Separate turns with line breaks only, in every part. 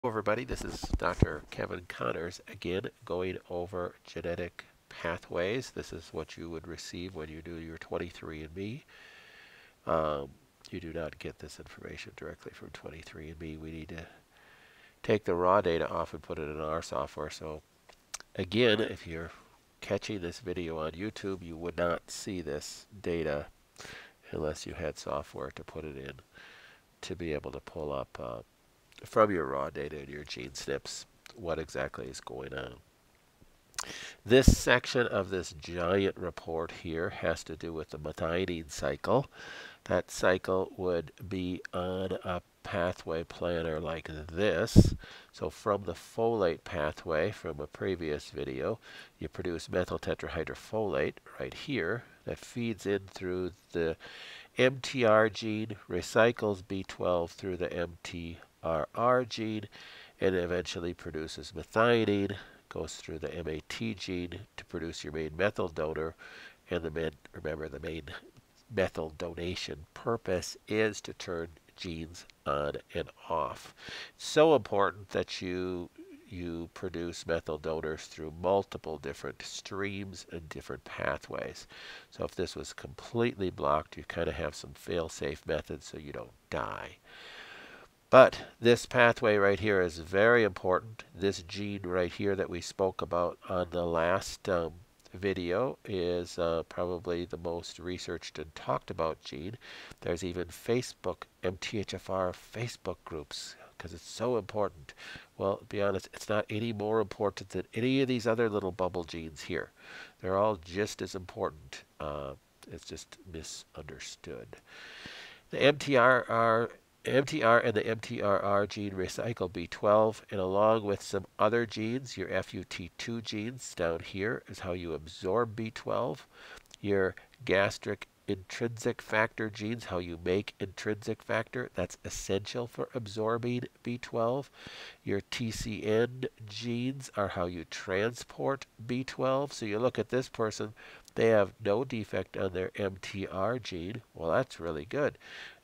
Everybody, this is Dr. Kevin Connors again going over genetic pathways. This is what you would receive when you do your 23andMe. You do not get this information directly from 23andMe. We need to take the raw data off and put it in our software. So again, if you're catching this video on YouTube, you would not see this data unless you had software to put it in to be able to pull up from your raw data and your gene snips what exactly is going on. This section of this giant report here has to do with the methionine cycle. That cycle would be on a pathway planner like this. So from the folate pathway from a previous video, you produce methyl tetrahydrofolate right here that feeds in through the MTR gene, recycles B12 through the MTRR gene, and eventually produces methionine, goes through the MAT gene to produce your main methyl donor, and remember the main methyl donation purpose is to turn genes on and off. It's so important that you produce methyl donors through multiple different streams and different pathways. So if this was completely blocked, you kind of have some fail-safe methods so you don't die. But this pathway right here is very important. This gene right here that we spoke about on the last video is probably the most researched and talked about gene. There's even Facebook, MTHFR Facebook groups because it's so important. Well, to be honest, it's not any more important than any of these other little bubble genes here. They're all just as important. It's just misunderstood. The MTR and the MTRR gene recycle B12, and along with some other genes, your FUT2 genes down here is how you absorb B12. Your gastric intrinsic factor genes, how you make intrinsic factor, that's essential for absorbing B12. Your TCN genes are how you transport B12. So you look at this person, they have no defect on their MTR gene. Well, that's really good.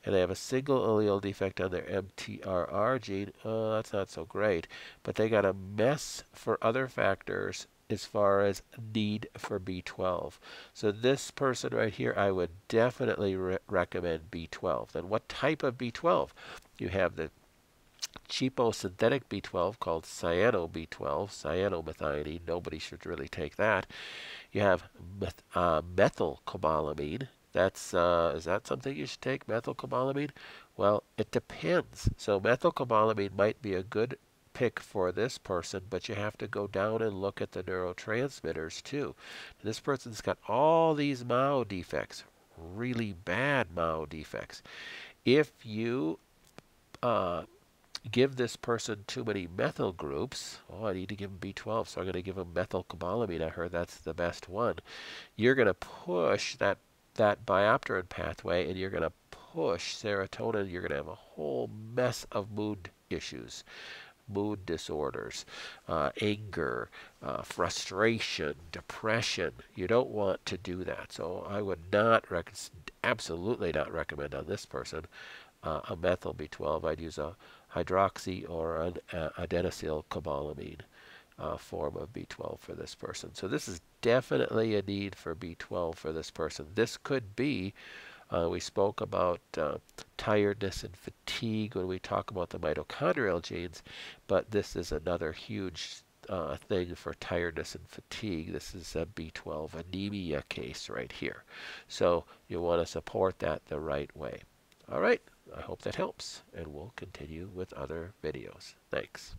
And they have a single allele defect on their MTRR gene. Oh, that's not so great. But they got a mess for other factors as far as need for B12. So this person right here, I would definitely recommend B12. Then what type of B12? You have the cheapo synthetic B12 called cyano B12, cyanomethionine. Nobody should really take that. You have methylcobalamin. That's is that something you should take, methylcobalamin? Well, it depends. So methylcobalamin might be a good pick for this person, but you have to go down and look at the neurotransmitters too. This person's got all these MAO defects, really bad MAO defects. If you give this person too many methyl groups, oh, I need to give him B12, so I'm going to give him methylcobalamin. I heard that's the best one. You're going to push that biopterin pathway, and you're going to push serotonin. You're going to have a whole mess of mood issues, mood disorders, anger, frustration, depression. You don't want to do that. So I would absolutely not recommend on this person a methyl B12. I'd use a hydroxy or an adenosylcobalamin form of B12 for this person. So this is definitely a need for B12 for this person. This could be, we spoke about tiredness and fatigue when we talk about the mitochondrial genes, but this is another huge thing for tiredness and fatigue. This is a B12 anemia case right here. So you want to support that the right way. All right, I hope that helps, and we'll continue with other videos. Thanks.